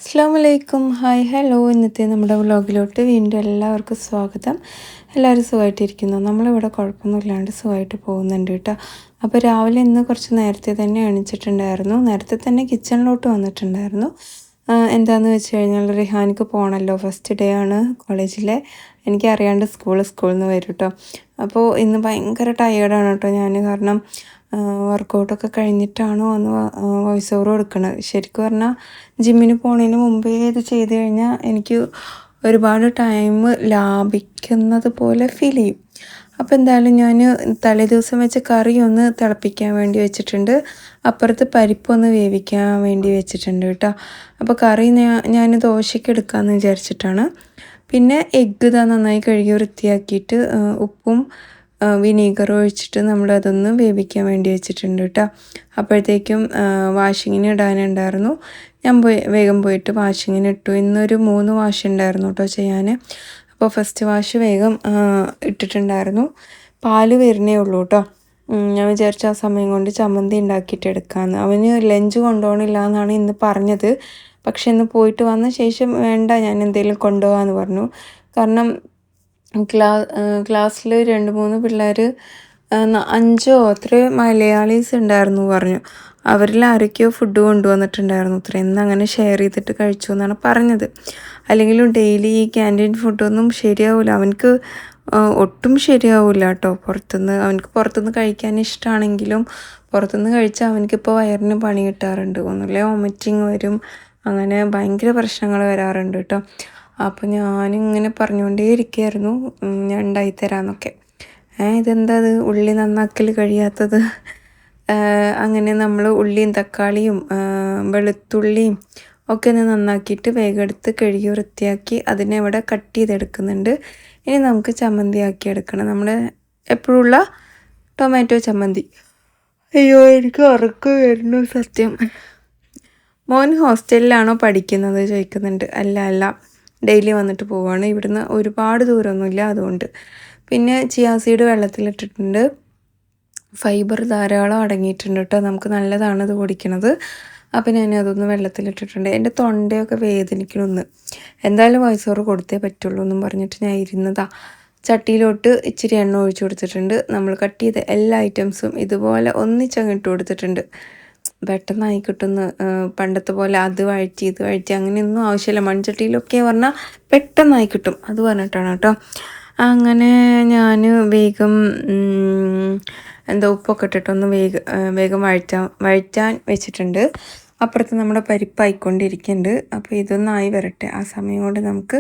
അസ്സലാമലൈക്കും. Hi hello. ഇന്നത്തെ നമ്മുടെ വ്ളോഗിലോട്ട് വീണ്ടും എല്ലാവർക്കും സ്വാഗതം. എല്ലാവരും സുഖമായിട്ടിരിക്കുന്നു. നമ്മളിവിടെ കുഴപ്പമൊന്നുമില്ലാണ്ട് സുഖമായിട്ട് പോകുന്നുണ്ട് കേട്ടോ. അപ്പോൾ രാവിലെ ഇന്ന് കുറച്ച് നേരത്തെ തന്നെ എണീച്ചിട്ടുണ്ടായിരുന്നു. നേരത്തെ തന്നെ കിച്ചണിലോട്ട് വന്നിട്ടുണ്ടായിരുന്നു. എന്താണെന്ന് വെച്ച് കഴിഞ്ഞാൽ റിഹാനിക്ക് പോകണമല്ലോ, ഫസ്റ്റ് ഡേ ആണ് കോളേജിലെ. എനിക്കറിയാണ്ട് സ്കൂളിൽ നിന്ന് വരും കേട്ടോ. അപ്പോൾ ഇന്ന് ഭയങ്കര ടയേർഡാണ് കേട്ടോ ഞാൻ. കാരണം വർക്കൗട്ടൊക്കെ കഴിഞ്ഞിട്ടാണ് വന്ന് വോയിസ് ഓവർ കൊടുക്കുന്നത്. ശരിക്കും പറഞ്ഞാൽ ജിമ്മിന് പോണതിന് മുമ്പേ ഇത് ചെയ്ത് കഴിഞ്ഞാൽ എനിക്ക് ഒരുപാട് ടൈം ലാഭിക്കുന്നത് പോലെ ഫീൽ ചെയ്യും. അപ്പോൾ എന്തായാലും ഞാൻ തലേ ദിവസം വെച്ച കറി ഒന്ന് തിളപ്പിക്കാൻ വേണ്ടി വെച്ചിട്ടുണ്ട്. അപ്പുറത്ത് പരിപ്പൊന്ന് വേവിക്കാൻ വേണ്ടി വെച്ചിട്ടുണ്ട് കേട്ടോ. അപ്പോൾ കറി ഞാൻ ദോശയ്ക്ക് എടുക്കാമെന്ന് വിചാരിച്ചിട്ടാണ്. പിന്നെ എഗ്ഗ് നന്നായി കഴുകി വൃത്തിയാക്കിയിട്ട് ഉപ്പും വിനീഗർ ഒഴിച്ചിട്ട് നമ്മളതൊന്ന് വേവിക്കാൻ വേണ്ടി വെച്ചിട്ടുണ്ട് കേട്ടോ. അപ്പോഴത്തേക്കും വാഷിങ്ങിന് ഇടാനുണ്ടായിരുന്നു. ഞാൻ വേഗം പോയിട്ട് വാഷിങ്ങിന് ഇട്ടു. ഇന്നൊരു 3 വാഷ് ഉണ്ടായിരുന്നു കേട്ടോ ചെയ്യാൻ. അപ്പോൾ ഫസ്റ്റ് വാഷ് വേഗം ഇട്ടിട്ടുണ്ടായിരുന്നു. പാല് വരുന്നേ ഉള്ളൂ കേട്ടോ. ഞാൻ വിചാരിച്ച ആ സമയം കൊണ്ട് ചമ്മന്തി ഉണ്ടാക്കിയിട്ട് എടുക്കാമെന്ന്. അവന് ലഞ്ച് കൊണ്ടുപോകണില്ല എന്നാണ് ഇന്ന് പറഞ്ഞത്. പക്ഷെ ഇന്ന് പോയിട്ട് വന്ന ശേഷം വേണ്ട, ഞാൻ എന്തെങ്കിലും കൊണ്ടുപോകാമെന്ന് പറഞ്ഞു. കാരണം ക്ലാസ്സിൽ 2-3 പിള്ളേർ 5 അത്രയോ മലയാളീസ് ഉണ്ടായിരുന്നു പറഞ്ഞു. അവരിൽ ആരൊക്കെയോ ഫുഡ് കൊണ്ടുവന്നിട്ടുണ്ടായിരുന്നു അത്ര. ഇന്ന് അങ്ങനെ ഷെയർ ചെയ്തിട്ട് കഴിച്ചു എന്നാണ് പറഞ്ഞത്. അല്ലെങ്കിലും ഡെയിലി ഈ ക്യാൻറ്റീൻ ഫുഡൊന്നും ശരിയാവില്ല അവനക്ക്, ഒട്ടും ശരിയാവില്ല കേട്ടോ. അവനക്ക് പുറത്തുനിന്ന് കഴിക്കാൻ ഇഷ്ടമാണെങ്കിലും പുറത്തുനിന്ന് കഴിച്ചാൽ അവനക്കിപ്പോൾ വയറിന് പണി കിട്ടാറുണ്ട്. ഒന്നുമില്ല വോമിറ്റിങ് വരും, അങ്ങനെ ഭയങ്കര പ്രശ്നങ്ങൾ വരാറുണ്ട് കേട്ടോ. അപ്പോൾ ഞാനിങ്ങനെ പറഞ്ഞുകൊണ്ടേ ഇരിക്കുകയായിരുന്നു ഞാൻ ഉണ്ടായിത്തരാമെന്നൊക്കെ. ഇതെന്താ അത് ഉള്ളി നന്നാക്കൽ കഴിയാത്തത്? അങ്ങനെ നമ്മൾ ഉള്ളിയും തക്കാളിയും വെളുത്തുള്ളിയും ഒക്കെ ഒന്ന് നന്നാക്കിയിട്ട് വേഗം എടുത്ത് കഴുകി വൃത്തിയാക്കി അതിനെ ഇവിടെ കട്ട് ചെയ്തെടുക്കുന്നുണ്ട്. ഇനി നമുക്ക് ചമ്മന്തി ആക്കി എടുക്കണം, നമ്മുടെ എപ്പോഴുള്ള ടൊമാറ്റോ ചമ്മന്തി. അയ്യോ, എനിക്ക് ഉറക്കം വരുന്നു സത്യം. മോൻ ഹോസ്റ്റലിലാണോ പഠിക്കുന്നത് ചോദിക്കുന്നുണ്ട്. അല്ല, ഡെയിലി വന്നിട്ട് പോവുകയാണ്. ഇവിടുന്ന് ഒരുപാട് ദൂരമൊന്നുമില്ല, അതുകൊണ്ട്. പിന്നെ ചിയാ സീഡ് വെള്ളത്തിലിട്ടിട്ടുണ്ട്. ഫൈബർ ധാരാളം അടങ്ങിയിട്ടുണ്ട് കേട്ടോ, നമുക്ക് നല്ലതാണ് ഇത് കുടിക്കണത്. അപ്പം ഞാൻ അതൊന്ന് വെള്ളത്തിലിട്ടിട്ടുണ്ട്. എൻ്റെ തൊണ്ടയൊക്കെ വേദനിക്കണമെന്ന്. എന്തായാലും വോയിസ് ഓവർ കൊടുത്തേ പറ്റുള്ളൂ എന്നും പറഞ്ഞിട്ട് ഞാൻ ഇരുന്നതാ. ചട്ടിയിലോട്ട് ഇച്ചിരി എണ്ണ ഒഴിച്ചു കൊടുത്തിട്ടുണ്ട്. നമ്മൾ കട്ട് ചെയ്ത എല്ലാ ഐറ്റംസും ഇതുപോലെ ഒന്നിച്ചങ്ങിട്ട് കൊടുത്തിട്ടുണ്ട്. പെട്ടെന്നായി കിട്ടുന്ന, പണ്ടത്തെ പോലെ അത് വഴറ്റി ഇത് വഴറ്റി അങ്ങനെയൊന്നും ആവശ്യമില്ല. മൺചട്ടിയിലൊക്കെ പറഞ്ഞാൽ പെട്ടെന്നായി കിട്ടും, അത് പറഞ്ഞിട്ടാണ് കേട്ടോ. അങ്ങനെ ഞാൻ വേഗം ഉപ്പൊക്കെ ഇട്ടിട്ടൊന്ന് വേഗം വഴറ്റാൻ വെച്ചിട്ടുണ്ട്. അപ്പുറത്ത് നമ്മുടെ പരിപ്പായിക്കൊണ്ടിരിക്കുന്നുണ്ട്. അപ്പോൾ ഇതൊന്നായി വരട്ടെ. ആ സമയം കൊണ്ട് നമുക്ക്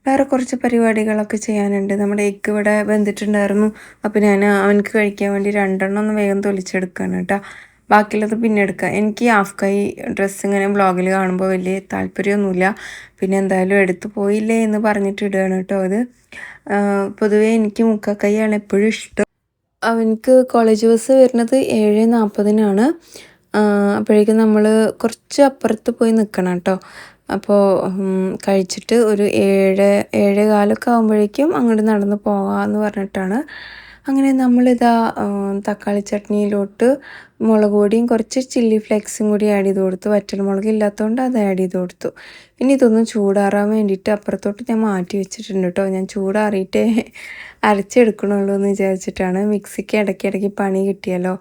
വേറെ കുറച്ച് പരിപാടികളൊക്കെ ചെയ്യാനുണ്ട്. നമ്മുടെ എഗ്ഗ് ഇവിടെ വെന്തിട്ടുണ്ടായിരുന്നു. അപ്പോൾ ഞാൻ അവനക്ക് കഴിക്കാൻ വേണ്ടി 2 ഒന്ന് വേഗം തൊലിച്ചെടുക്കുകയാണ് കേട്ടോ. ബാക്കിയുള്ളത് പിന്നെ എടുക്കാം. എനിക്ക് ഹാഫ് കൈ ഡ്രസ്സ് ഇങ്ങനെ വ്ളോഗിൽ കാണുമ്പോൾ വലിയ താല്പര്യമൊന്നുമില്ല. പിന്നെ എന്തായാലും എടുത്തു പോയില്ലേ എന്ന് പറഞ്ഞിട്ട് ഇടുകയാണ് കേട്ടോ. അത് പൊതുവേ എനിക്ക് മുക്കാൽ കൈയാണ് എപ്പോഴും ഇഷ്ടം. അവനക്ക് കോളേജ് ബസ് വരുന്നത് 7:40-നാണ്. അപ്പോഴേക്കും നമ്മൾ കുറച്ച് അപ്പുറത്ത് പോയി നിൽക്കണം കേട്ടോ. അപ്പോൾ കഴിച്ചിട്ട് ഒരു 7-7:15 ആകുമ്പോഴേക്കും അങ്ങോട്ട് നടന്ന് പോകാമെന്ന് പറഞ്ഞിട്ടാണ്. അങ്ങനെ നമ്മളിതാ തക്കാളി ചട്നിയിലോട്ട് മുളക് പൊടിയും കുറച്ച് ചില്ലി ഫ്ലേക്സും കൂടി ആഡ് ചെയ്ത് കൊടുത്തു. വറ്റൽമുളക് ഇല്ലാത്തതുകൊണ്ട് അത് ആഡ് ചെയ്ത് കൊടുത്തു. ഇനി ഇതൊന്നും ചൂടാറാൻ വേണ്ടിയിട്ട് അപ്പുറത്തോട്ട് ഞാൻ മാറ്റി വെച്ചിട്ടുണ്ട് കേട്ടോ. ഞാൻ ചൂടാറിയിട്ടേ അരച്ചെടുക്കണുള്ളൂ എന്ന് വിചാരിച്ചിട്ടാണ്. മിക്സിക്ക് ഇടയ്ക്കിടയ്ക്ക് പണി കിട്ടിയല്ലോ.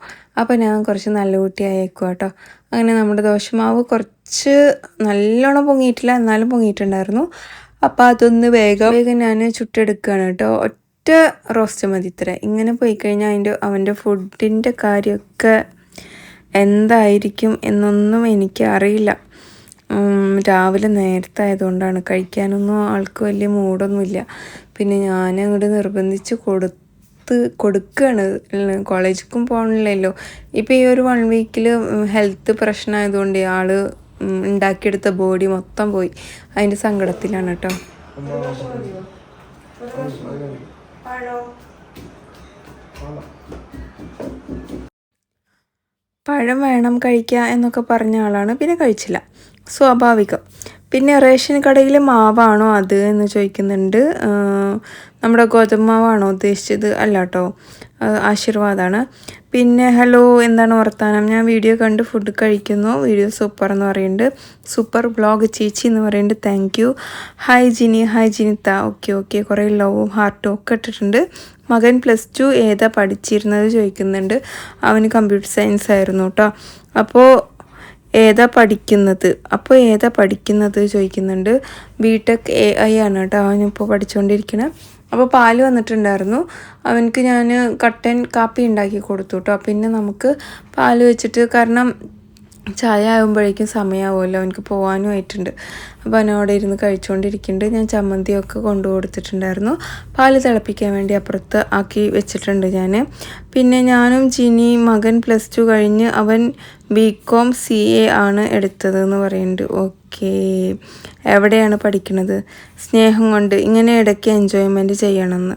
അപ്പോൾ ഞാൻ കുറച്ച് നല്ല കുട്ടിയായേക്കുക കേട്ടോ. അങ്ങനെ നമ്മുടെ ദോശമാവ് കുറച്ച് നല്ലോണം പൊങ്ങിയിട്ടില്ല, എന്നാലും പൊങ്ങിയിട്ടുണ്ടായിരുന്നു. അപ്പോൾ അതൊന്ന് വേഗം ഞാൻ ചുട്ടെടുക്കുകയാണ് കേട്ടോ. റോസ്റ്റ് മതി ഇത്ര. ഇങ്ങനെ പോയി കഴിഞ്ഞാൽ അവൻ്റെ ഫുഡിൻ്റെ കാര്യമൊക്കെ എന്തായിരിക്കും എന്നൊന്നും എനിക്ക് അറിയില്ല. രാവിലെ നേരത്തെ ആയതുകൊണ്ടാണ്, കഴിക്കാനൊന്നും ആൾക്ക് വലിയ മൂടൊന്നുമില്ല. പിന്നെ ഞാൻ അങ്ങോട്ട് നിർബന്ധിച്ച് കൊടുക്കുകയാണ്. കോളേജിലേക്കും പോകണില്ലല്ലോ. ഇപ്പോൾ ഈ ഒരു 1 വീക്കിൽ ഹെൽത്ത് പ്രശ്നമായതുകൊണ്ട് ആൾ ഉണ്ടാക്കിയെടുത്ത ബോഡി മൊത്തം പോയി. അതിൻ്റെ സങ്കടത്തിലാണ് കേട്ടോ. പഴം വേണം കഴിക്കുക എന്നൊക്കെ പറഞ്ഞ ആളാണ്, പിന്നെ കഴിച്ചില്ല, സ്വാഭാവികം. പിന്നെ റേഷൻ കടയിലെ മാവാണോ അത് എന്ന് ചോദിക്കുന്നുണ്ട്. നമ്മുടെ ഗോതമ്പാവാണോ ഉദ്ദേശിച്ചത്? അല്ല കേട്ടോ, ആശീർവാദാണ്. പിന്നെ ഹലോ, എന്താണ് വർത്താനം? ഞാൻ വീഡിയോ കണ്ട് ഫുഡ് കഴിക്കുന്നു. വീഡിയോ സൂപ്പർ എന്ന് പറയുന്നുണ്ട്. സൂപ്പർ വ്ളോഗ് ചേച്ചി എന്ന് പറയുന്നുണ്ട്. Thank you. Hi Jini, hi ജിനിത്ത. ഓക്കെ ഓക്കെ, കുറേ ലവും ഹാർട്ടും ഒക്കെ ഇട്ടിട്ടുണ്ട്. മകൻ +2 ഏതാ പഠിച്ചിരുന്നത് ചോദിക്കുന്നുണ്ട്. അവന് കമ്പ്യൂട്ടർ സയൻസ് ആയിരുന്നു കേട്ടോ. അപ്പോൾ ഏതാ പഠിക്കുന്നത് ചോദിക്കുന്നുണ്ട്. BTech AI ആണ് കേട്ടോ അവനിപ്പോൾ പഠിച്ചുകൊണ്ടിരിക്കുന്നത്. അപ്പോൾ പാല് വന്നിട്ടുണ്ടായിരുന്നു. അവനക്ക് ഞാൻ കട്ടൻ കാപ്പി ഉണ്ടാക്കി കൊടുത്തു കേട്ടോ. പിന്നെ നമുക്ക് പാല് വെച്ചിട്ട്, കാരണം ചായ ആകുമ്പോഴേക്കും സമയമാവുമല്ലോ, അവനക്ക് പോകാനും ആയിട്ടുണ്ട്. അപ്പോൾ അവനവിടെ ഇരുന്ന് കഴിച്ചുകൊണ്ടിരിക്കുന്നുണ്ട്. ഞാൻ ചമ്മന്തിയൊക്കെ കൊണ്ടു കൊടുത്തിട്ടുണ്ടായിരുന്നു. പാല് തിളപ്പിക്കാൻ വേണ്ടി അപ്പുറത്ത് ആക്കി വെച്ചിട്ടുണ്ട് ഞാൻ. പിന്നെ ഞാനും ജിനി, മകൻ +2 കഴിഞ്ഞ് അവൻ BCom CA ആണ് എടുത്തതെന്ന് പറയുന്നുണ്ട്. ഓക്കെ, എവിടെയാണ് പഠിക്കുന്നത്? സ്നേഹം കൊണ്ട് ഇങ്ങനെ ഇടയ്ക്ക് എൻജോയ്മെൻറ്റ് ചെയ്യണമെന്ന്.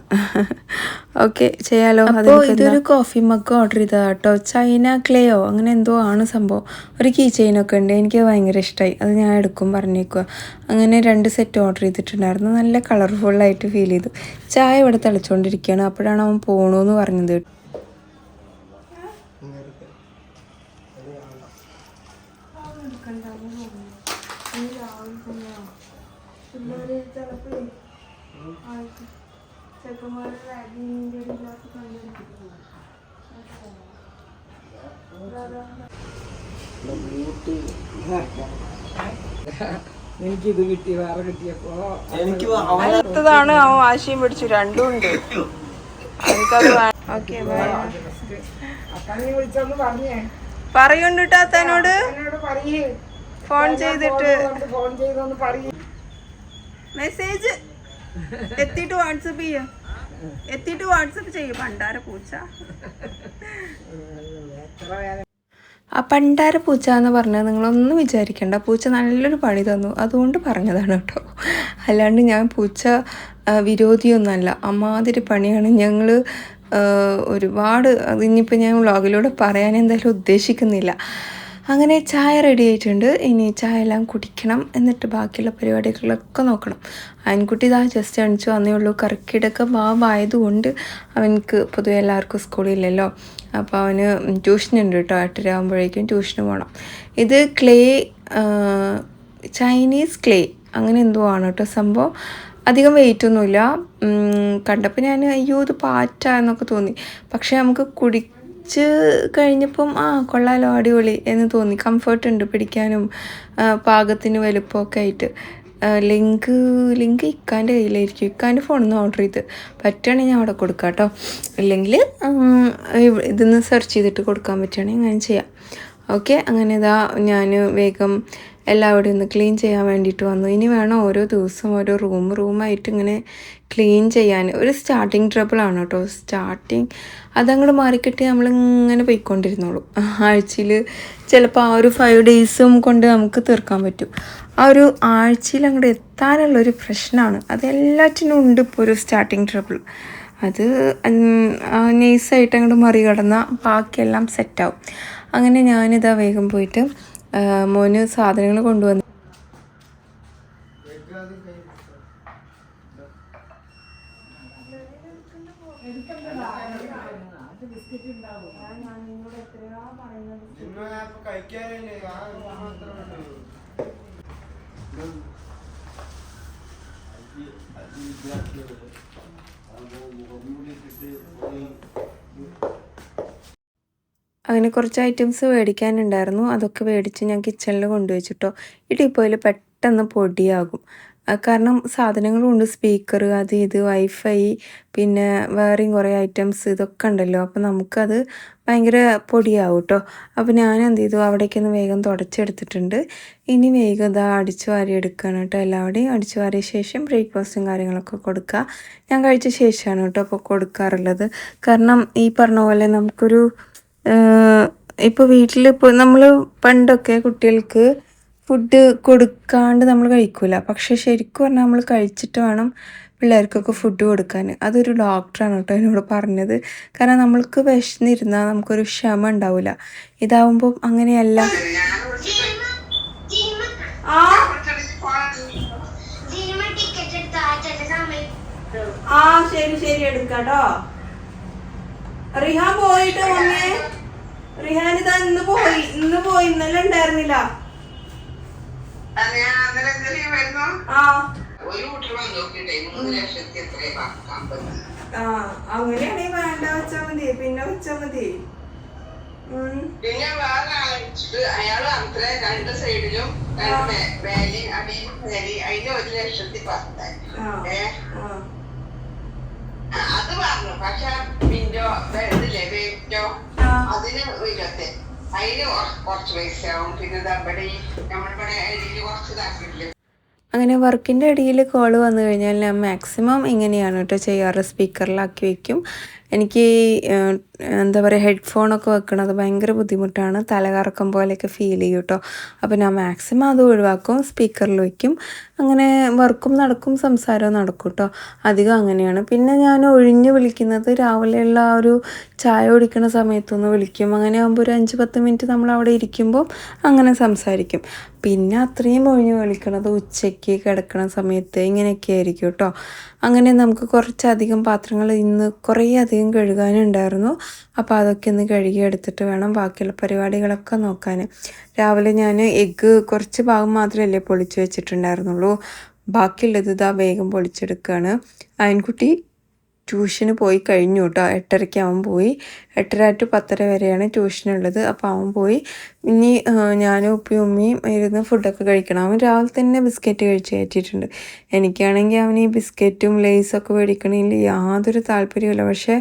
ഓക്കെ, ചെയ്യാലോ. അപ്പോൾ ഇതൊരു കോഫി മഗ് ഓർഡർ ചെയ്തതാണ് കേട്ടോ. ചൈന ക്ലേയോ അങ്ങനെ എന്തോ ആണ് സംഭവം. ഒരു കീ ചെയിനൊക്കെ ഉണ്ട്, എനിക്ക് ഭയങ്കര ഇഷ്ടമായി. അത് ഞാൻ എടുക്കും പറഞ്ഞേക്കുക. അങ്ങനെ 2 സെറ്റ് ഓർഡർ ചെയ്തിട്ടുണ്ടായിരുന്നു. നല്ല കളർഫുള്ളായിട്ട് ഫീൽ ചെയ്തു. ചായ ഇവിടെ തിളച്ചുകൊണ്ടിരിക്കുകയാണ്. അപ്പോഴാണ് അവൻ പോകണമെന്ന് പറഞ്ഞത്. എനിക്കിത് കിട്ടി, വേറെ കിട്ടിയപ്പോ അടുത്തതാണ്. അവൻ വാശിയും പിടിച്ചു, രണ്ടും ഉണ്ട്. വിളിച്ചോന്ന് പറഞ്ഞേ പറയുന്നുണ്ട് അത്തനോട് ഫോൺ ചെയ്തിട്ട്. ഫോൺ ചെയ്തൊന്ന് പറയേ. മെസ്സേജ് എത്തിയിട്ട് വാട്സപ്പ് ചെയ്യും. പണ്ടാര പൂച്ച, ആ പണ്ടാര പൂച്ച എന്ന് പറഞ്ഞാൽ നിങ്ങളൊന്നും വിചാരിക്കണ്ട. പൂച്ച നല്ലൊരു പണി തന്നു, അതുകൊണ്ട് പറഞ്ഞതാണ് കേട്ടോ. അല്ലാണ്ട് ഞാൻ പൂച്ച വിരോധിയൊന്നുമല്ല. അമ്മാതിരി പണിയാണ്. ഞങ്ങൾ ഒരുപാട്, അതിനിപ്പോൾ ഞാൻ വ്ളോഗിലൂടെ പറയാൻ എന്തായാലും ഉദ്ദേശിക്കുന്നില്ല. അങ്ങനെ ചായ റെഡി ആയിട്ടുണ്ട്. ഇനി ചായ എല്ലാം കുടിക്കണം, എന്നിട്ട് ബാക്കിയുള്ള പരിപാടികളൊക്കെ നോക്കണം. ആൺകുട്ടി ഇതാ ജസ്റ്റ് അണിച്ചു വന്നേ ഉള്ളൂ. കറക്കിടക്കം ആയതുകൊണ്ട് അവനക്ക് പൊതുവെ എല്ലാവർക്കും സ്കൂളില്ലല്ലോ. അപ്പോൾ അവന് ട്യൂഷനുണ്ട് കേട്ടോ. 8:30 ആകുമ്പോഴേക്കും ട്യൂഷന് പോകണം. ഇത് ക്ലേ, ചൈനീസ് ക്ലേ അങ്ങനെ എന്തോ ആണ് കേട്ടോ സംഭവം. അധികം വെയിറ്റൊന്നുമില്ല. കണ്ടപ്പോൾ ഞാൻ അയ്യോ ഇത് പാറ്റ എന്നൊക്കെ തോന്നി. പക്ഷേ നമുക്ക് കഴിഞ്ഞപ്പം കൊള്ളാലോ, അടിപൊളി എന്ന് തോന്നി. കംഫർട്ട് ഉണ്ട് പിടിക്കാനും, പാകത്തിന് വലുപ്പമൊക്കെ ആയിട്ട്. ലിങ്ക് ഇക്കാൻ്റെ കയ്യിലായിരിക്കും. ഇക്കാൻ്റെ ഫോണിൽ നിന്ന് ഓർഡർ ചെയ്ത് പറ്റുകയാണെങ്കിൽ ഞാൻ അവിടെ കൊടുക്കാം കേട്ടോ. ഇല്ലെങ്കിൽ ഇതിന്ന് സെർച്ച് ചെയ്തിട്ട് കൊടുക്കാൻ പറ്റുകയാണെങ്കിൽ അങ്ങനെ ചെയ്യാം. ഓക്കെ, അങ്ങനെ ഇതാ ഞാൻ വേഗം എല്ലാവരും ഒന്ന് ക്ലീൻ ചെയ്യാൻ വേണ്ടിയിട്ട് വന്നു. ഇനി വേണം ഓരോ ദിവസം ഓരോ റൂമായിട്ട് ഇങ്ങനെ ക്ലീൻ ചെയ്യാൻ. ഒരു സ്റ്റാർട്ടിങ് ട്രബിളാണ് കേട്ടോ. അതങ്ങോട്ട് മാറിക്കിട്ടി നമ്മളിങ്ങനെ പോയിക്കൊണ്ടിരുന്നോളൂ. ആഴ്ചയിൽ ചിലപ്പോൾ ആ ഒരു 5 ഡേയ്സും കൊണ്ട് നമുക്ക് തീർക്കാൻ പറ്റും. ആ ഒരു ആഴ്ചയിൽ അങ്ങോട്ട് എത്താനുള്ളൊരു പ്രശ്നമാണ്. അതെല്ലാറ്റിനും ഉണ്ട് ഇപ്പോൾ ഒരു സ്റ്റാർട്ടിങ് ട്രബിൾ. അത് നൈസായിട്ട് അങ്ങോട്ട് മറികടന്നാൽ ബാക്കിയെല്ലാം സെറ്റാവും. അങ്ങനെ ഞാനിതാ വേഗം പോയിട്ട് മോന് സാധനങ്ങൾ കൊണ്ടുവന്നു. അങ്ങനെ കുറച്ച് ഐറ്റംസ് മേടിക്കാനുണ്ടായിരുന്നു. അതൊക്കെ മേടിച്ച് ഞാൻ കിച്ചണിൽ കൊണ്ടുവച്ചിട്ടോ. ഈ ടിപ്പോയിൽ പെട്ടെന്ന് പൊടിയാകും. കാരണം സാധനങ്ങളുണ്ട്, സ്പീക്കർ, അത് ഇത്, വൈഫൈ, പിന്നെ വേറെയും കുറേ ഐറ്റംസ് ഇതൊക്കെ ഉണ്ടല്ലോ. അപ്പോൾ നമുക്കത് ഭയങ്കര പൊടിയാവും കേട്ടോ. അപ്പോൾ ഞാൻ എന്ത് ചെയ്തു, അവിടേക്കൊന്ന് വേഗം തുടച്ചെടുത്തിട്ടുണ്ട്. ഇനി വേഗം ഇതാ അടിച്ചു വാരി എടുക്കുകയാണ് കേട്ടോ. എല്ലാവരുടെയും അടിച്ചു വാരിയ ശേഷം ബ്രേക്ക്ഫാസ്റ്റും കാര്യങ്ങളൊക്കെ കൊടുക്കുക. ഞാൻ കഴിച്ച ശേഷമാണ് കേട്ടോ അപ്പോൾ കൊടുക്കാറുള്ളത്. കാരണം ഈ പറഞ്ഞ പോലെ നമുക്കൊരു ഇപ്പോൾ വീട്ടിലിപ്പോൾ നമ്മൾ പണ്ടൊക്കെ കുട്ടികൾക്ക് ഫുഡ് കൊടുക്കാണ്ട് നമ്മൾ കഴിക്കില്ല. പക്ഷേ ശരിക്കും പറഞ്ഞാൽ നമ്മൾ കഴിച്ചിട്ട് വേണം പിള്ളേർക്കൊക്കെ ഫുഡ് കൊടുക്കാൻ. അതൊരു ഡോക്ടറാണ് കേട്ടോ എന്നോട് പറഞ്ഞത്. കാരണം നമ്മൾക്ക് വിശന്നിരുന്നാൽ നമുക്കൊരു ക്ഷമ ഉണ്ടാവില്ല. ഇതാവുമ്പോൾ അങ്ങനെയല്ല. ശരി ശരി എടുക്കാട്ടോ. റിഹാൻ പോയിട്ട് മമ്മിയെ, റിഹാൻ ഇതാ ഇന്ന് പോയി ഇന്നലെ ഉണ്ടായിരുന്നില്ല. അങ്ങനെയാണെങ്കിൽ വേണ്ട വെച്ചാ മതി, പിന്നെ വെച്ചാ മതി. പിന്നെ വേറെ അയാള് അത്ര 2 സൈഡിലും അതിന് 1,10,10,000 അത് പറഞ്ഞു. പക്ഷെ പിന്നോ ഇതില്ലേ വേറ്റോ അതിന് 20, അതിന് കുറച്ച് പൈസ ആവും. പിന്നെ നമ്മളിവിടെ അരിയിൽ കുറച്ച് ഇതാക്കിയിട്ടില്ലേ. അങ്ങനെ വർക്കിൻ്റെ ഇടയിൽ കോൾ വന്നു കഴിഞ്ഞാൽ ഞാൻ മാക്സിമം ഇങ്ങനെയാണ് കേട്ടോ ചെയ്യാറ്, സ്പീക്കറിലാക്കി വയ്ക്കും. എനിക്ക് എന്താ പറയുക, ഹെഡ്ഫോണൊക്കെ വെക്കണത് ഭയങ്കര ബുദ്ധിമുട്ടാണ്, തലകറക്കം പോലെയൊക്കെ ഫീൽ ചെയ്യും കേട്ടോ. അപ്പോൾ ഞാൻ മാക്സിമം അത് ഒഴിവാക്കും, സ്പീക്കറിൽ വയ്ക്കും. അങ്ങനെ വർക്കും നടക്കും, സംസാരവും നടക്കും കേട്ടോ. അധികം അങ്ങനെയാണ്. പിന്നെ ഞാൻ ഒഴിഞ്ഞ് വിളിക്കുന്നത് രാവിലെയുള്ള ആ ഒരു ചായ കുടിക്കുന്ന സമയത്തൊന്ന് വിളിക്കും. അങ്ങനെ ആകുമ്പോൾ ഒരു 5-10 മിനിറ്റ് നമ്മൾ അവിടെ ഇരിക്കുമ്പോൾ അങ്ങനെ സംസാരിക്കും. പിന്നെ അത്രയും ഒഴിഞ്ഞ് വിളിക്കണത് ഉച്ചയ്ക്ക് കിടക്കണ സമയത്ത് ഇങ്ങനെയൊക്കെ ആയിരിക്കും കേട്ടോ. അങ്ങനെ നമുക്ക് കുറച്ചധികം പാത്രങ്ങൾ ഇന്ന് കുറേ അധികം കഴുകാനുണ്ടായിരുന്നു. അപ്പോൾ അതൊക്കെ ഒന്ന് കഴുകി എടുത്തിട്ട് വേണം ബാക്കിയുള്ള പരിപാടികളൊക്കെ നോക്കാൻ. രാവിലെ ഞാൻ എഗ്ഗ് കുറച്ച് ഭാഗം മാത്രമല്ലേ പൊളിച്ച് വെച്ചിട്ടുണ്ടായിരുന്നുള്ളൂ, ബാക്കിയുള്ളത് ഇതാ വേഗം പൊളിച്ചെടുക്കുകയാണ്. അയൻകുട്ടി ട്യൂഷന് പോയി കഴിഞ്ഞു കേട്ടോ. 8:30 അവൻ പോയി. 8:30 to 10:30 വരെയാണ് ട്യൂഷനുള്ളത്. അപ്പോൾ അവൻ പോയി. ഇനി ഞാനും ഉമ്മയും ഇരുന്ന് ഫുഡൊക്കെ കഴിക്കണം. അവൻ രാവിലെ തന്നെ ബിസ്ക്കറ്റ് കഴിച്ച് കയറ്റിയിട്ടുണ്ട്. എനിക്കാണെങ്കിൽ അവൻ ഈ ബിസ്ക്കറ്റും ലേസൊക്കെ മേടിക്കണതിൽ യാതൊരു താല്പര്യമില്ല. പക്ഷേ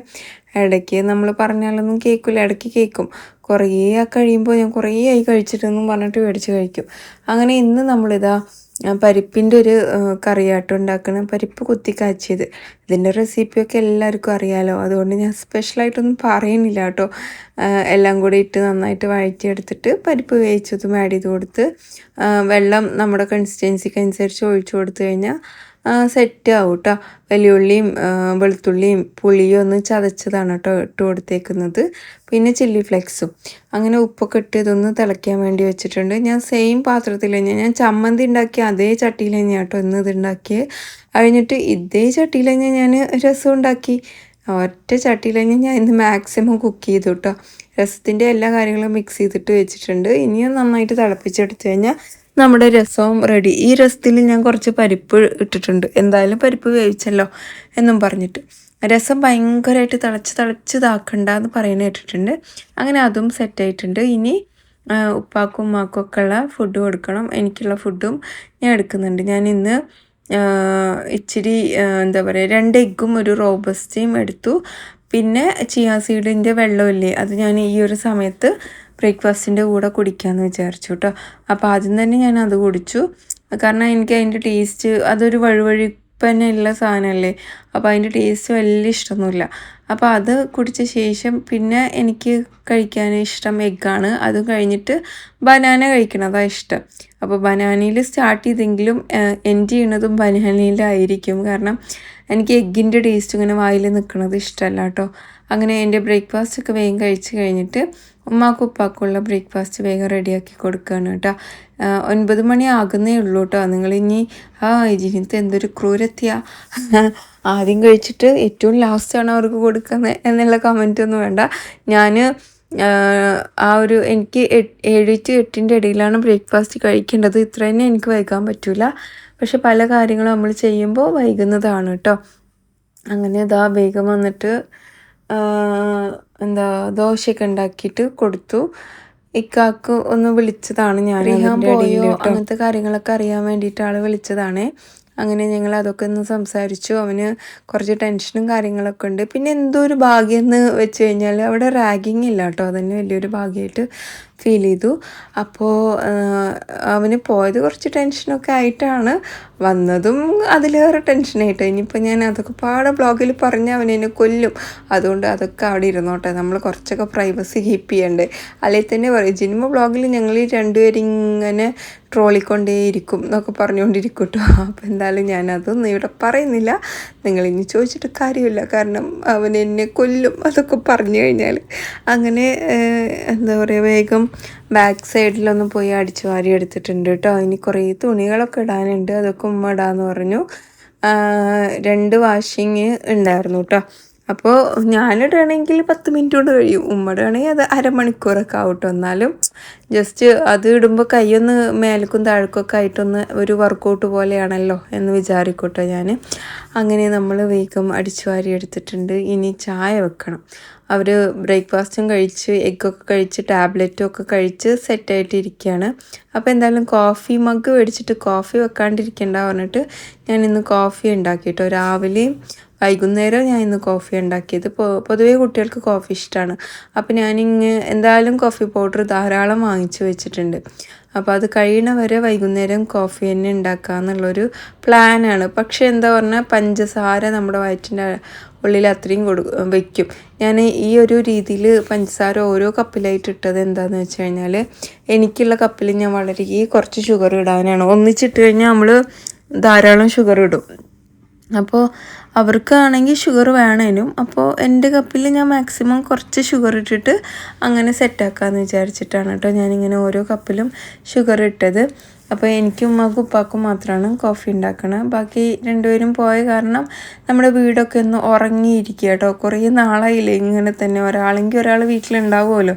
ഇടയ്ക്ക് നമ്മൾ പറഞ്ഞാലൊന്നും കേൾക്കില്ല, ഇടയ്ക്ക് കേൾക്കും. കുറേ കഴിയുമ്പോൾ ഞാൻ കുറേ ആയി കഴിച്ചിട്ടെന്നും പറഞ്ഞിട്ട് മേടിച്ച് കഴിക്കും. അങ്ങനെ ഇന്ന് നമ്മളിതാ പരിപ്പിൻ്റെ ഒരു കറിയാട്ടം ഉണ്ടാക്കണം, പരിപ്പ് കുത്തി കാച്ചിയത്. ഇതിൻ്റെ റെസിപ്പിയൊക്കെ എല്ലാവർക്കും അറിയാമല്ലോ, അതുകൊണ്ട് ഞാൻ സ്പെഷ്യലായിട്ടൊന്നും പറയുന്നില്ല കേട്ടോ. എല്ലാം കൂടി ഇട്ട് നന്നായിട്ട് വഴറ്റിയെടുത്തിട്ട് പരിപ്പ് വേവിച്ചതും ആഡ് ചെയ്ത് കൊടുത്ത് വെള്ളം നമ്മുടെ കൺസിസ്റ്റൻസിക്ക് അനുസരിച്ച് ഒഴിച്ചു കൊടുത്തു കഴിഞ്ഞാൽ സെറ്റ് ആവും കേട്ടോ. വലിയുള്ളിയും വെളുത്തുള്ളിയും പുളിയും ഒന്ന് ചതച്ചതാണ് കേട്ടോ ഇട്ട് കൊടുത്തേക്കുന്നത്. പിന്നെ ചില്ലി ഫ്ലെക്സും. അങ്ങനെ ഉപ്പൊക്കെ ഇട്ട് ഇതൊന്ന് തിളയ്ക്കാൻ വേണ്ടി വെച്ചിട്ടുണ്ട്. ഞാൻ സെയിം പാത്രത്തിൽ തന്നെ ഞാൻ ചമ്മന്തി ഉണ്ടാക്കിയ അതേ ചട്ടിയിൽ തന്നെയാണ് കേട്ടോ ഇന്ന് ഇതുണ്ടാക്കിയത്. കഴിഞ്ഞിട്ട് ഇതേ ചട്ടിയിൽ തന്നെ ഞാൻ രസം ഉണ്ടാക്കി. ഒറ്റ ചട്ടിയിൽ തന്നെ ഞാൻ ഇന്ന് മാക്സിമം കുക്ക് ചെയ്തു കേട്ടോ. രസത്തിൻ്റെ എല്ലാ കാര്യങ്ങളും മിക്സ് ചെയ്തിട്ട് വെച്ചിട്ടുണ്ട്. ഇനിയും നന്നായിട്ട് തിളപ്പിച്ചെടുത്ത് കഴിഞ്ഞാൽ നമ്മുടെ രസവും റെഡി. ഈ രസത്തിൽ ഞാൻ കുറച്ച് പരിപ്പ് ഇട്ടിട്ടുണ്ട്, എന്തായാലും പരിപ്പ് വേവിച്ചല്ലോ എന്നും പറഞ്ഞിട്ട്. രസം ഭയങ്കരമായിട്ട് തിളച്ച് ഇതാക്കണ്ട എന്ന് പറയുന്നത് കേട്ടിട്ടുണ്ട്. അങ്ങനെ അതും സെറ്റായിട്ടുണ്ട്. ഇനി ഉപ്പാക്കും ഉമ്മാക്കും ഒക്കെ ഉള്ള ഫുഡ് കൊടുക്കണം. എനിക്കുള്ള ഫുഡും ഞാൻ എടുക്കുന്നുണ്ട്. ഞാൻ ഇന്ന് ഇച്ചിരി എന്താ പറയുക 2 എഗ്ഗും ഒരു റോബസ്റ്റയും എടുത്തു. പിന്നെ ചിയാ സീഡിൻ്റെ വെള്ളമില്ലേ, അത് ഞാൻ ഈ ഒരു സമയത്ത് ബ്രേക്ക്ഫാസ്റ്റിൻ്റെ കൂടെ കുടിക്കാമെന്ന് വിചാരിച്ചു കേട്ടോ. അപ്പോൾ ആദ്യം തന്നെ ഞാൻ അത് കുടിച്ചു. കാരണം എനിക്ക് അതിൻ്റെ ടേസ്റ്റ്, അതൊരു വഴുവഴുപ്പന്നെ ഉള്ള സാധനമല്ലേ, അപ്പോൾ അതിൻ്റെ ടേസ്റ്റ് വലിയ ഇഷ്ടമൊന്നുമില്ല. അപ്പോൾ അത് കുടിച്ച ശേഷം പിന്നെ എനിക്ക് കഴിക്കാൻ ഇഷ്ടം എഗ്ഗാണ്. അതും കഴിഞ്ഞിട്ട് ബനാന കഴിക്കണതാണ് ഇഷ്ടം. അപ്പോൾ ബനാനയിൽ സ്റ്റാർട്ട് ചെയ്തെങ്കിലും എൻഡ് ചെയ്യണതും ബനാനയിലായിരിക്കും. കാരണം എനിക്ക് എഗ്ഗിൻ്റെ ടേസ്റ്റ് ഇങ്ങനെ വായിൽ നിൽക്കുന്നത് ഇഷ്ടമല്ല കേട്ടോ. അങ്ങനെ എൻ്റെ ബ്രേക്ക്ഫാസ്റ്റ് ഒക്കെ വേഗം കഴിച്ച് കഴിഞ്ഞിട്ട് ഉമ്മാക്കും ഉപ്പാക്കുള്ള ബ്രേക്ക്ഫാസ്റ്റ് വേഗം റെഡിയാക്കി കൊടുക്കുകയാണ് കേട്ടോ. 9 മണി ആകുന്നേ ഉള്ളൂ കേട്ടോ. നിങ്ങളിനി ജിനിത്ത് എന്തൊരു ക്രൂരത്തിയാ, ആദ്യം കഴിച്ചിട്ട് ഏറ്റവും ലാസ്റ്റാണ് അവർക്ക് കൊടുക്കുന്നത് എന്നുള്ള കമൻറ്റ് ഒന്നും വേണ്ട. ഞാൻ ആ ഒരു എനിക്ക് 7 to 8 ഇടയിലാണ് ബ്രേക്ക്ഫാസ്റ്റ് കഴിക്കേണ്ടത്. ഇത്ര തന്നെ എനിക്ക് വൈകാൻ പറ്റില്ല. പക്ഷെ പല കാര്യങ്ങളും നമ്മൾ ചെയ്യുമ്പോൾ വൈകുന്നതാണ് കേട്ടോ. അങ്ങനെ ഇതാ വേഗം വന്നിട്ട് ദോശയൊക്കെ ഉണ്ടാക്കിയിട്ട് കൊടുത്തു. ഇക്കാക്ക് ഒന്ന് വിളിച്ചതാണ്, ഞാൻ പോയോ അങ്ങനത്തെ കാര്യങ്ങളൊക്കെ അറിയാൻ വേണ്ടിയിട്ട് ആൾ വിളിച്ചതാണ്. അങ്ങനെ ഞങ്ങൾ അതൊക്കെ ഒന്ന് സംസാരിച്ചു. അവന് കുറച്ച് ടെൻഷനും കാര്യങ്ങളൊക്കെ ഉണ്ട്. പിന്നെ എന്തോ ഒരു ഭാഗ്യം എന്ന് വെച്ച് കഴിഞ്ഞാൽ അവിടെ റാഗിങ് ഇല്ല കേട്ടോ, അതന്നെ വലിയൊരു ഭാഗ്യമായിട്ട് ഫീൽ ചെയ്തു. അപ്പോൾ അവന് പോയത് കുറച്ച് ടെൻഷനൊക്കെ ആയിട്ടാണ്, വന്നതും അതിലേറെ ടെൻഷനായിട്ട്. ഇനിയിപ്പോൾ ഞാൻ അതൊക്കെ പാടെ ബ്ലോഗിൽ പറഞ്ഞ് അവനെന്നെ കൊല്ലും. അതുകൊണ്ട് അതൊക്കെ അവിടെ ഇരുന്നോട്ടെ, നമ്മൾ കുറച്ചൊക്കെ പ്രൈവസി കീപ്പ് ചെയ്യണ്ടേ. അല്ലെങ്കിൽ തന്നെ പറയും ജിനിമ ബ്ലോഗിൽ ഞങ്ങൾ ഈ 2 പേരും ഇങ്ങനെ ട്രോളിക്കൊണ്ടേയിരിക്കും എന്നൊക്കെ പറഞ്ഞുകൊണ്ടിരിക്കും കേട്ടോ. അപ്പോൾ എന്തായാലും ഞാനതൊന്നും ഇവിടെ പറയുന്നില്ല, നിങ്ങളിനി ചോദിച്ചിട്ട് കാര്യമില്ല. കാരണം അവൻ എന്നെ കൊല്ലും അതൊക്കെ പറഞ്ഞു കഴിഞ്ഞാൽ. അങ്ങനെ എന്താ പറയുക, വേഗം ബാക്ക് സൈഡിലൊന്ന് പോയി അടിച്ചു വാരി എടുത്തിട്ടുണ്ട് കേട്ടോ. ഇനി കുറേ തുണികളൊക്കെ ഇടാനുണ്ട്, അതൊക്കെ ഉമ്മ ഇടാമെന്ന് പറഞ്ഞു. 2 വാഷിങ് ഉണ്ടായിരുന്നു കേട്ടോ. അപ്പോൾ ഞാനിടുകയാണെങ്കിൽ 10 മിനിറ്റ് കൊണ്ട് കഴിയും. ഉമ്മ ഇടുകയാണെങ്കിൽ അത് അരമണിക്കൂറൊക്കെ ആവട്ടോ. എന്നാലും ജസ്റ്റ് അത് ഇടുമ്പോൾ കൈയൊന്ന് മേലക്കും താഴേക്കൊക്കെ ആയിട്ടൊന്ന് ഒരു വർക്കൗട്ട് പോലെയാണല്ലോ എന്ന് വിചാരിക്കട്ടെ ഞാൻ. അങ്ങനെ നമ്മൾ വേഗം അടിച്ചു വാരി എടുത്തിട്ടുണ്ട്. ഇനി ചായ വെക്കണം. അവർ ബ്രേക്ക്ഫാസ്റ്റും കഴിച്ച് എഗ്ഗൊക്കെ കഴിച്ച് ടാബ്ലറ്റും ഒക്കെ കഴിച്ച് സെറ്റായിട്ടിരിക്കുകയാണ്. അപ്പോൾ എന്തായാലും കോഫി മഗ് മേടിച്ചിട്ട് കോഫി വെക്കാണ്ടിരിക്കേണ്ട പറഞ്ഞിട്ട് ഞാൻ ഇന്ന് കോഫി ഉണ്ടാക്കിയിട്ടോ. രാവിലെയും വൈകുന്നേരം ഞാൻ ഇന്ന് കോഫി ഉണ്ടാക്കിയത്. പൊതുവേ കുട്ടികൾക്ക് കോഫി ഇഷ്ടമാണ്. അപ്പോൾ എന്തായാലും കോഫി പൗഡർ ധാരാളം വാങ്ങിച്ചു വെച്ചിട്ടുണ്ട്. അപ്പോൾ അത് കഴിയണ വരെ വൈകുന്നേരം കോഫി തന്നെ ഉണ്ടാക്കുക എന്നുള്ളൊരു പ്ലാനാണ്. പക്ഷേ എന്താ പറഞ്ഞാൽ പഞ്ചസാര നമ്മുടെ വയറ്റിൻ്റെ ഉള്ളിൽ അത്രയും വയ്ക്കും. ഞാൻ ഈ ഒരു രീതിയിൽ പഞ്ചസാര ഓരോ കപ്പിലായിട്ട് ഇട്ടത് എന്താണെന്ന് വെച്ച് കഴിഞ്ഞാൽ എനിക്കുള്ള കപ്പിൽ ഞാൻ വളരെ കുറച്ച് ഷുഗർ ഇടാനാണ്. ഒന്നിച്ചിട്ട് കഴിഞ്ഞാൽ നമ്മൾ ധാരാളം ഷുഗർ ഇടും. അപ്പോൾ അവർക്കാണെങ്കിൽ ഷുഗർ വേണേനും. അപ്പോൾ എൻ്റെ കപ്പിൽ ഞാൻ മാക്സിമം കുറച്ച് ഷുഗർ ഇട്ടിട്ട് അങ്ങനെ സെറ്റാക്കാമെന്ന് വിചാരിച്ചിട്ടാണ് കേട്ടോ ഞാനിങ്ങനെ ഓരോ കപ്പിലും ഷുഗർ ഇട്ടത്. അപ്പോൾ എനിക്കും ഉമ്മാക്കും ഉപ്പാക്കും മാത്രമാണ് കോഫി ഉണ്ടാക്കണം. ബാക്കി രണ്ടുപേരും പോയ കാരണം നമ്മുടെ വീടൊക്കെ ഒന്ന് ഉറങ്ങിയിരിക്കുക കേട്ടോ. കുറേ നാളായില്ലേ ഇങ്ങനെ തന്നെ, ഒരാളെങ്കിൽ ഒരാൾ വീട്ടിലുണ്ടാവുമല്ലോ.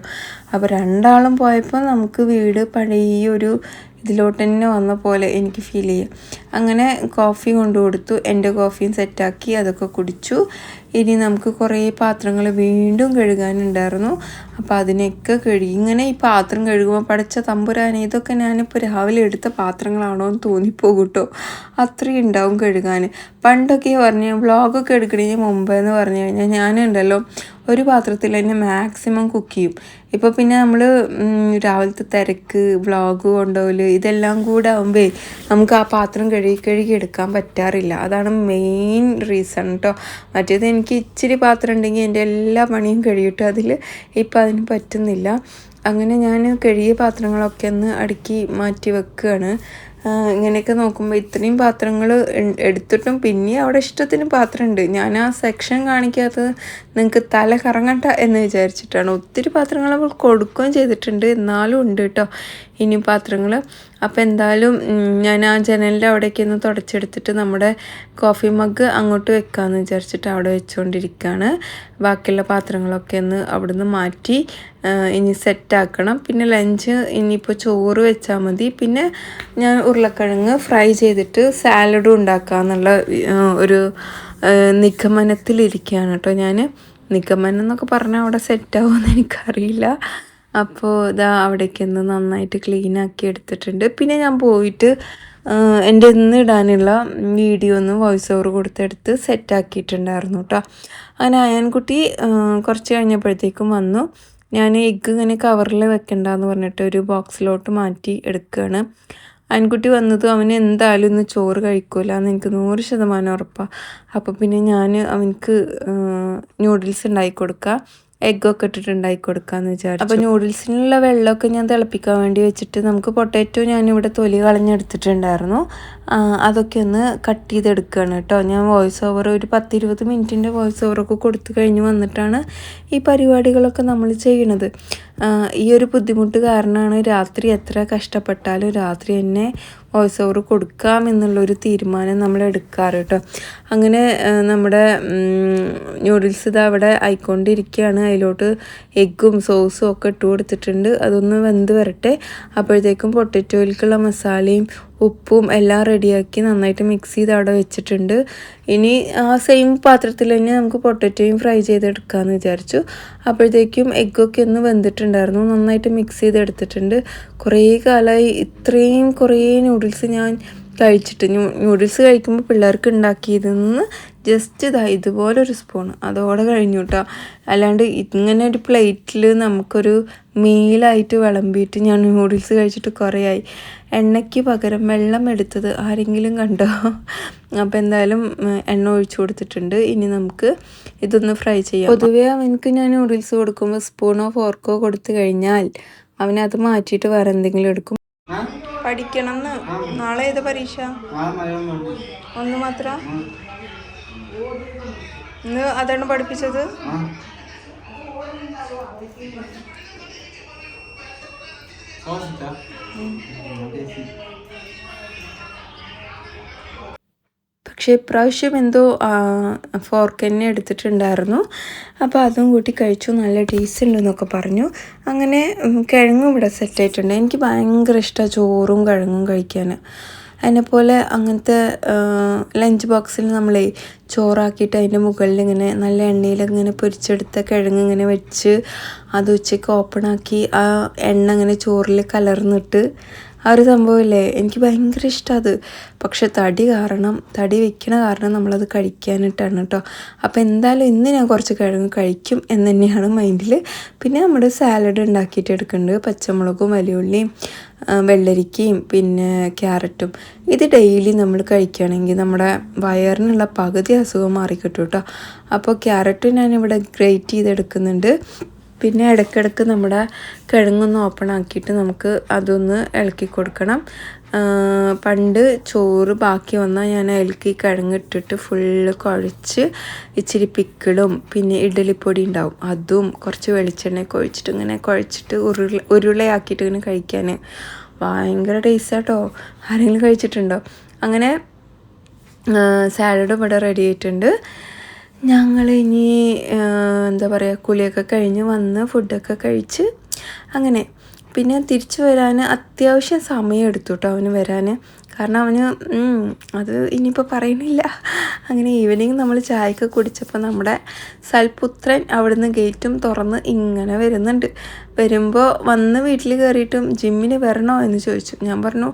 അപ്പോൾ രണ്ടാളും പോയപ്പോൾ നമുക്ക് വീട് പഴയ ഒരു ഇതിലോട്ട് തന്നെ വന്ന പോലെ എനിക്ക് ഫീൽ ചെയ്യും. അങ്ങനെ കോഫി കൊണ്ടു കൊടുത്തു. എൻ്റെ കോഫിയും സെറ്റാക്കി അതൊക്കെ കുടിച്ചു. ഇനി നമുക്ക് കുറേ പാത്രങ്ങൾ വീണ്ടും കഴുകാനുണ്ടായിരുന്നു. അപ്പോൾ അതിനൊക്കെ കഴുകി. ഇങ്ങനെ ഈ പാത്രം കഴുകുമ്പോൾ പടച്ച തമ്പുരാനെ ഇതൊക്കെ ഞാനിപ്പോൾ രാവിലെ എടുത്ത പാത്രങ്ങളാണോ എന്ന് തോന്നിപ്പോകും കേട്ടോ. അത്രയും ഉണ്ടാവും കഴുകാൻ. പണ്ടൊക്കെ വ്ളോഗൊക്കെ എടുക്കണതിന് മുമ്പെന്ന് പറഞ്ഞു കഴിഞ്ഞാൽ ഞാനുണ്ടല്ലോ ഒരു പാത്രത്തിൽ തന്നെ മാക്സിമം കുക്ക് ചെയ്യും. ഇപ്പോൾ പിന്നെ നമ്മൾ രാവിലത്തെ തിരക്ക്, വ്ളോഗ് കൊണ്ടുപോകല് ഇതെല്ലാം കൂടെ ആകുമ്പോൾ നമുക്ക് ആ പാത്രം കഴുകി എടുക്കാൻ പറ്റാറില്ല. അതാണ് മെയിൻ റീസൺ കേട്ടോ. മറ്റേത് എനിക്ക് ഇച്ചിരി പാത്രം ഉണ്ടെങ്കിൽ എൻ്റെ എല്ലാ പണിയും കഴിയിട്ടും ഇപ്പം അതിന് പറ്റുന്നില്ല. അങ്ങനെ ഞാൻ കഴുകിയ പാത്രങ്ങളൊക്കെ ഒന്ന് അടുക്കി മാറ്റി വെക്കുകയാണ്. ഇങ്ങനെയൊക്കെ നോക്കുമ്പോൾ ഇത്രയും പാത്രങ്ങൾ എടുത്തിട്ടും പിന്നെ അവിടെ ഇഷ്ടത്തിന് പാത്രമുണ്ട്. ഞാൻ ആ സെക്ഷൻ കാണിക്കാത്തത് നിങ്ങൾക്ക് തല കറങ്ങണ്ട എന്ന് വിചാരിച്ചിട്ടാണ്. ഒത്തിരി പാത്രങ്ങൾ അവൾ കൊടുക്കുകയും ചെയ്തിട്ടുണ്ട്, എന്നാലും ഉണ്ട് കേട്ടോ ഇനി പാത്രങ്ങൾ. അപ്പോൾ എന്തായാലും ഞാൻ ആ ജനലിൻ്റെ അവിടേക്ക് ഒന്ന് തുടച്ചെടുത്തിട്ട് നമ്മുടെ കോഫി മഗ് അങ്ങോട്ട് വെക്കാമെന്ന് വിചാരിച്ചിട്ട് അവിടെ വെച്ചുകൊണ്ടിരിക്കുകയാണ്. ബാക്കിയുള്ള പാത്രങ്ങളൊക്കെ ഒന്ന് അവിടുന്ന് മാറ്റി ഇനി സെറ്റാക്കണം. പിന്നെ ലഞ്ച് ഇനിയിപ്പോൾ ചോറ് വെച്ചാൽ മതി. പിന്നെ ഞാൻ ഉരുളക്കിഴങ്ങ് ഫ്രൈ ചെയ്തിട്ട് സാലഡും ഉണ്ടാക്കാമെന്നുള്ള ഒരു നിഗമനത്തിലിരിക്കുകയാണ് കേട്ടോ ഞാൻ. നിഗമനം എന്നൊക്കെ പറഞ്ഞാൽ അവിടെ സെറ്റാവുമെന്ന് എനിക്കറിയില്ല. അപ്പോൾ ഇതാ അവിടേക്കൊന്ന് നന്നായിട്ട് ക്ലീനാക്കി എടുത്തിട്ടുണ്ട്. പിന്നെ ഞാൻ പോയിട്ട് എൻ്റെ ഇന്ന് ഇടാനുള്ള വീഡിയോ ഒന്ന് വോയിസ് ഓവർ കൊടുത്തെടുത്ത് സെറ്റാക്കിയിട്ടുണ്ടായിരുന്നു കേട്ടോ. അങ്ങനെ അയാൻകുട്ടി കുറച്ച് കഴിഞ്ഞപ്പോഴത്തേക്കും വന്നു. ഞാൻ എഗ്ഗ് ഇങ്ങനെ കവറിൽ വെക്കണ്ടെന്ന് പറഞ്ഞിട്ട് ഒരു ബോക്സിലോട്ട് മാറ്റി എടുക്കുകയാണ്. അയൻകുട്ടി വന്നതും അവന് എന്തായാലും ഇന്ന് ചോറ് കഴിക്കില്ല എന്ന് എനിക്ക് 100% ഉറപ്പാണ്. അപ്പോൾ പിന്നെ ഞാൻ അവനക്ക് ന്യൂഡിൽസ് ഉണ്ടാക്കി കൊടുക്കുക, എഗ്ഗൊക്കെ ഇട്ടിട്ട് ഉണ്ടാക്കി കൊടുക്കാമെന്ന് വിചാരിച്ചു. അപ്പോൾ ന്യൂഡിൽസിനുള്ള വെള്ളമൊക്കെ ഞാൻ തിളപ്പിക്കാൻ വേണ്ടി വെച്ചിട്ട് നമുക്ക് പൊട്ടാറ്റോ ഞാനിവിടെ തൊലി കളഞ്ഞെടുത്തിട്ടുണ്ടായിരുന്നു. അതൊക്കെ ഒന്ന് കട്ട് ചെയ്തെടുക്കുകയാണ് കേട്ടോ. ഞാൻ വോയിസ് ഓവർ ഒരു 10-20 മിനിറ്റിൻ്റെ വോയിസ് ഓവറൊക്കെ കൊടുത്തു കഴിഞ്ഞ് വന്നിട്ടാണ് ഈ പരിപാടികളൊക്കെ നമ്മൾ ചെയ്യണത്. ഈ ഒരു ബുദ്ധിമുട്ട് കാരണമാണ് രാത്രി എത്ര കഷ്ടപ്പെട്ടാലും രാത്രി തന്നെ വോയിസ് ഓവർ കൊടുക്കാം എന്നുള്ളൊരു തീരുമാനം നമ്മൾ എടുക്കാറ് കേട്ടോ. അങ്ങനെ നമ്മുടെ ന്യൂഡിൽസ് ഇത് അവിടെ ആയിക്കൊണ്ടിരിക്കുകയാണ്. അതിലോട്ട് എഗ്ഗും സോസും ഒക്കെ ഇട്ട് കൊടുത്തിട്ടുണ്ട്. അതൊന്ന് വെന്ത് വരട്ടെ. അപ്പോഴത്തേക്കും പൊട്ടറ്റോയിലേക്കുള്ള മസാലയും ഉപ്പും എല്ലാം റെഡിയാക്കി നന്നായിട്ട് മിക്സ് ചെയ്ത് അവിടെ വെച്ചിട്ടുണ്ട്. ഇനി ആ സെയിം പാത്രത്തിൽ തന്നെ നമുക്ക് പൊട്ടറ്റോയും ഫ്രൈ ചെയ്തെടുക്കാമെന്ന് വിചാരിച്ചു. അപ്പോഴത്തേക്കും എഗ്ഗൊക്കെ ഒന്ന് വെന്തിട്ടുണ്ടായിരുന്നു. നന്നായിട്ട് മിക്സ് ചെയ്തെടുത്തിട്ടുണ്ട്. കുറേ കാലമായി ഇത്രയും കുറേ ന്യൂഡിൽസ് ഞാൻ കഴിച്ചിട്ട്. ന്യൂഡിൽസ് കഴിക്കുമ്പോൾ പിള്ളേർക്ക് ഉണ്ടാക്കിയതെന്ന് ജസ്റ്റ് ഇതുപോലൊരു സ്പൂൺ അതോടെ കഴിഞ്ഞു കേട്ടോ. അല്ലാണ്ട് ഇങ്ങനെ ഒരു പ്ലേറ്റിൽ നമുക്കൊരു മീലായിട്ട് വിളമ്പിയിട്ട് ഞാൻ ന്യൂഡിൽസ് കഴിച്ചിട്ട് കുറേ ആയി. എണ്ണയ്ക്ക് പകരം വെള്ളം എടുത്തത് ആരെങ്കിലും കണ്ടോ? അപ്പോൾ എന്തായാലും എണ്ണ ഒഴിച്ചു കൊടുത്തിട്ടുണ്ട്. ഇനി നമുക്ക് ഇതൊന്ന് ഫ്രൈ ചെയ്യാം. പൊതുവേ അവനക്ക് ഞാൻ ന്യൂഡിൽസ് കൊടുക്കുമ്പോൾ സ്പൂണോ ഫോർക്കോ കൊടുത്തു കഴിഞ്ഞാൽ അവനത് മാറ്റിയിട്ട് വേറെ എന്തെങ്കിലും എടുക്കും. പഠിക്കണം എന്ന്. നാളെ ഏതാ പരീക്ഷ? ഒന്ന് മാത്രം ഇന്ന് അതാണ് പഠിപ്പിച്ചത്. പക്ഷേ ഇപ്രാവശ്യം എന്തോ ഫോർക്ക് തന്നെ എടുത്തിട്ടുണ്ടായിരുന്നു. അപ്പോൾ അതും കൂട്ടി കഴിച്ചു. നല്ല ടേസ്റ്റ് ഉണ്ടെന്നൊക്കെ പറഞ്ഞു. അങ്ങനെ കിഴങ്ങും ഇവിടെ സെറ്റായിട്ടുണ്ട്. എനിക്ക് ഭയങ്കര ഇഷ്ടമാണ് ചോറും കിഴങ്ങും കഴിക്കാൻ. അതിനെപ്പോലെ അങ്ങനത്തെ ലഞ്ച് ബോക്സിൽ നമ്മൾ ചോറാക്കിയിട്ട് അതിൻ്റെ മുകളിൽ ഇങ്ങനെ നല്ല എണ്ണയിൽ ഇങ്ങനെ പൊരിച്ചെടുത്ത കിഴങ്ങ് ഇങ്ങനെ വെച്ച് അത് ഉച്ചയ്ക്ക് ഓപ്പണാക്കി ആ എണ്ണ ഇങ്ങനെ ചോറിൽ കലർന്നിട്ട് ആ ഒരു സംഭവമില്ലേ, എനിക്ക് ഭയങ്കര ഇഷ്ടമാണ് അത്. പക്ഷെ തടി വെക്കണ കാരണം നമ്മളത് കഴിക്കാനിട്ടാണ് കേട്ടോ. അപ്പോൾ എന്തായാലും ഇന്ന് ഞാൻ കുറച്ച് കിഴങ്ങ് കഴിക്കും എന്ന് തന്നെയാണ് മൈൻഡിൽ. പിന്നെ നമ്മുടെ സാലഡ് ഉണ്ടാക്കിയിട്ട് എടുക്കുന്നുണ്ട്. പച്ചമുളകും വലിയുള്ളിയും വെള്ളരിക്കയും പിന്നെ ക്യാരറ്റും. ഇത് ഡെയിലി നമ്മൾ കഴിക്കുകയാണെങ്കിൽ നമ്മുടെ വയറിനുള്ള പകുതി അസുഖം മാറിക്കിട്ടും കേട്ടോ. അപ്പോൾ ക്യാരറ്റ് ഞാനിവിടെ ഗ്രേറ്റ് ചെയ്തെടുക്കുന്നുണ്ട്. പിന്നെ ഇടയ്ക്കിടയ്ക്ക് നമ്മുടെ കിഴങ്ങൊന്ന് ഓപ്പൺ ആക്കിയിട്ട് നമുക്ക് അതൊന്ന് ഇളക്കി കൊടുക്കണം. പണ്ട് ചോറ് ബാക്കി വന്നാൽ ഞാൻ അതിലേക്ക് കിഴങ്ങ് ഇട്ടിട്ട് ഫുള്ള് കുഴച്ച് ഇച്ചിരി പിക്കിളും പിന്നെ ഇഡ്ഡലിപ്പൊടി ഉണ്ടാവും അതും കുറച്ച് വെളിച്ചെണ്ണയൊക്കെ ഒഴിച്ചിട്ട് ഇങ്ങനെ കുഴച്ചിട്ട് ഉരുളയാക്കിയിട്ട് ഇങ്ങനെ കഴിക്കാൻ ഭയങ്കര ടേസ്റ്റാട്ടോ. ആരെങ്കിലും കഴിച്ചിട്ടുണ്ടോ? അങ്ങനെ സാലഡ് ഇവിടെ റെഡി ആയിട്ടുണ്ട്. ഞങ്ങൾ ഇനി എന്താ പറയുക, കുളിയൊക്കെ കഴിഞ്ഞ് വന്ന് ഫുഡൊക്കെ കഴിച്ച് അങ്ങനെ പിന്നെ തിരിച്ചു വരാൻ അത്യാവശ്യം സമയം എടുത്തു കേട്ടോ അവന് വരാൻ. കാരണം അവന് അത് ഇനിയിപ്പോൾ പറയുന്നില്ല. അങ്ങനെ ഈവനിങ് നമ്മൾ ചായയൊക്കെ കുടിച്ചപ്പോൾ നമ്മുടെ സൽപുത്രൻ അവിടുന്ന് ഗേറ്റും തുറന്ന് ഇങ്ങനെ വരുന്നുണ്ട്. വരുമ്പോൾ വന്ന് വീട്ടിൽ കയറിയിട്ടും ജിമ്മിന് വരണോ എന്ന് ചോദിച്ചു. ഞാൻ പറഞ്ഞു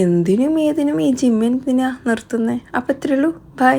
എന്തിനും ഏതിനും ഈ ജിമ്മിന് എന്തിനാ നിർത്തുന്നത്. അപ്പോൾ ഇത്രയേ ഉള്ളൂ. ബൈ.